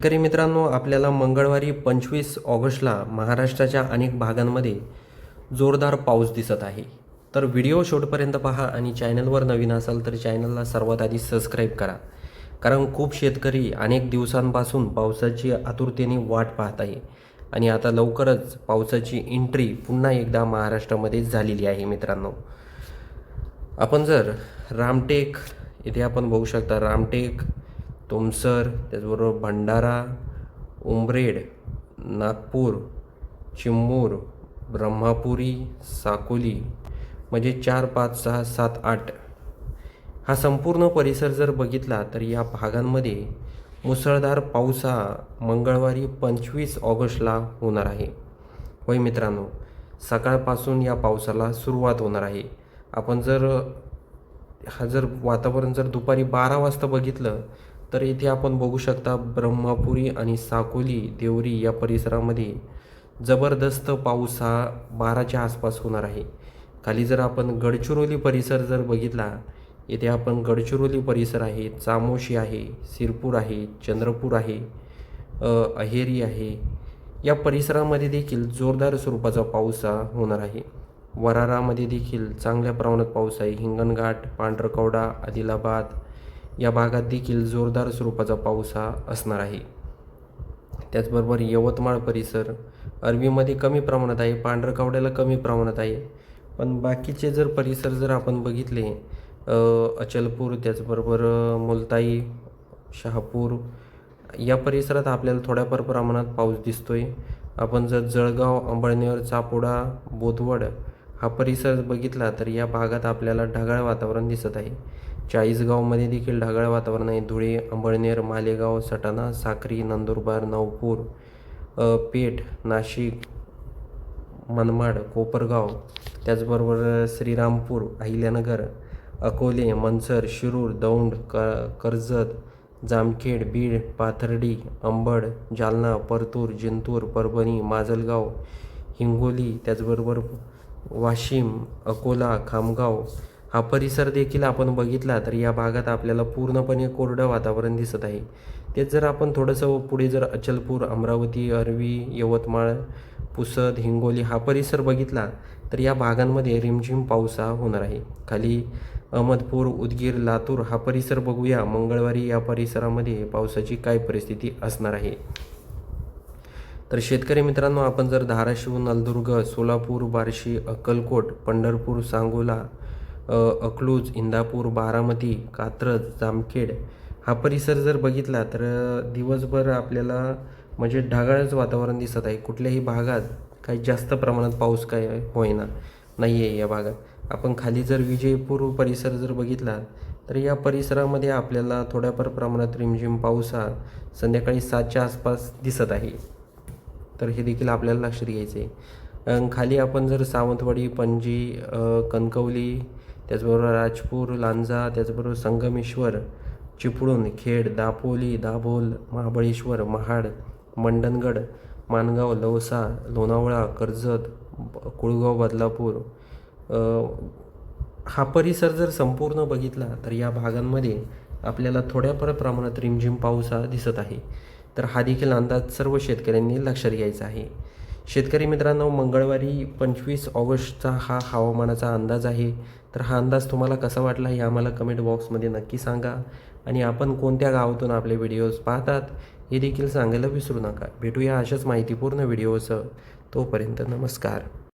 शेतकरी मित्रांनो, आपल्याला मंगळवारी 25 ऑगस्टला महाराष्ट्राच्या अनेक भागांमध्ये जोरदार पाऊस दिसत आहे. तर व्हिडिओ शेवटपर्यंत पहा आणि चॅनलवर नवीन असाल तर चॅनलला सर्वात आधी सबस्क्राईब करा. कारण खूप शेतकरी अनेक दिवसांपासून पावसाची आतुरतेने वाट पाहत आहे आणि आता लवकरच पावसाची एंट्री पुन्हा एकदा महाराष्ट्रामध्ये झालेली आहे. मित्रांनो, आपण जर रामटेक इथे आपण बघू शकता, रामटेक, तुमसर, त्याचबरोबर भंडारा, उमरेड, नागपूर, चिमूर, ब्रह्मपुरी, साकोली म्हणजे 4, 5, 6, 7, 8 हा संपूर्ण परिसर जर बघितला तर या भागांमध्ये मुसळधार पाऊस हा मंगळवारी 25 ऑगस्टला होणार आहे. होय मित्रांनो, सकाळपासून या पावसाला सुरुवात होणार आहे. आपण जर वातावरण जर दुपारी 12 वाजता बघितलं तर इथे आपण बघू शकता ब्रह्मपुरी आणि साकोली, देवरी या परिसरामध्ये जबरदस्त पाऊस हा 12च्या आसपास होणार आहे. खाली जर आपण गडचिरोली परिसर जर बघितला, इथे आपण गडचिरोली परिसर आहे, चामोशी आहे, सिरपूर आहे, चंद्रपूर आहे, अहेरी आहे, या परिसरामध्ये देखील जोरदार स्वरूपाचा पाऊस हा होणार आहे. वरारामध्ये देखील चांगल्या प्रमाणात पाऊस आहे. हिंगणघाट, पांढरकवडा, आदिलाबाद या भागात देखील जोरदार स्वरूपाचा पाऊस हा असणार आहे. त्याचबरोबर यवतमाळ परिसर अरबीमध्ये कमी प्रमाणात आहे, पांढरकवड्याला कमी प्रमाणात आहे. पण बाकीचे जर परिसर जर आपण बघितले, अचलपूर, त्याचबरोबर मुलताई, शहापूर या परिसरात आपल्याला थोड्याफार प्रमाणात पाऊस दिसतोय. आपण जर जळगाव, अंबळनेर, चापोडा, बोदवड हा परिसर बघितला तर या भागात आपल्याला ढगाळ वातावरण दिसत आहे. चाळीसगावमध्ये देखील ढगाळ वातावरण आहे. धुळे, अंबळनेर, मालेगाव, सटाणा, साक्री, नंदुरबार, नवपूर, पेठ, नाशिक, मनमाड, कोपरगाव, त्याचबरोबर श्रीरामपूर, अहिल्यानगर, अकोले, मनसर, शिरूर, दौंड, कर्जत, जामखेड, बीड, पाथर्डी, अंबड, जालना, परतूर, जिंतूर, परभणी, माजलगाव, हिंगोली, त्याचबरोबर वाशिम, अकोला, खामगाव हा परिसर देखील आपण बघितला तर या भागात आपल्याला पूर्णपणे कोरडं वातावरण दिसत आहे. तेच जर आपण थोडंसं पुढे जर अचलपूर, अमरावती, अरवी, यवतमाळ, पुसद, हिंगोली हा परिसर बघितला तर या भागांमध्ये रिमझिम पाऊस हा होणार आहे. खाली अहमदपूर, उदगीर, लातूर हा परिसर बघूया मंगळवारी या परिसरामध्ये पावसाची काय परिस्थिती असणार आहे. तर शेतकरी मित्रांनो, आपण जर धाराशिव, नलदुर्ग, सोलापूर, बार्शी, अक्कलकोट, पंढरपूर, सांगोला, अकलूज, इंदापूर, बारामती, कात्रज, जामखेड हा परिसर जर बघितला तर दिवसभर आपल्याला म्हणजे ढगाळच वातावरण दिसत आहे. कुठल्याही भागात काही जास्त प्रमाणात पाऊस काय होईना नाही आहे या भागात. आपण खाली जर विजयपूर परिसर जर बघितला तर या परिसरामध्ये आपल्याला थोड्याफार प्रमाणात रिमझिम पाऊस हा संध्याकाळी 7च्या आसपास दिसत आहे. तर हे देखील आपल्याला लक्षात घ्यायचे आहे. खाली आपण जर सावंतवाडी, पणजी, कणकवली, त्याचबरोबर राजपूर, लांजा, त्याचबरोबर संगमेश्वर, चिपळूण, खेड, दापोली, दाभोल, महाबळेश्वर, महाड, मंडणगड, माणगाव, लवसा, लोणावळा, कर्जत, कुळगाव, बदलापूर हा परिसर जर संपूर्ण बघितला तर या भागांमध्ये आपल्याला थोड्याफार प्रमाणात रिमझिम पाऊस हा दिसत आहे. तर हा देखील अंदाज सर्व शेतकऱ्यांनी लक्षात घ्यायचा आहे. शेतकरी मित्रांनो, मंगळवारी 25 ऑगस्टचा हा हवामानाचा अंदाज आहे. तर हा अंदाज तुम्हाला कसा वाटला हे आम्हाला कमेंट बॉक्समध्ये नक्की सांगा आणि आपण कोणत्या गावातून आपले व्हिडिओज पाहतात हे देखील सांगायला विसरू नका. भेटूया अशाच माहितीपूर्ण व्हिडिओसह. तोपर्यंत नमस्कार.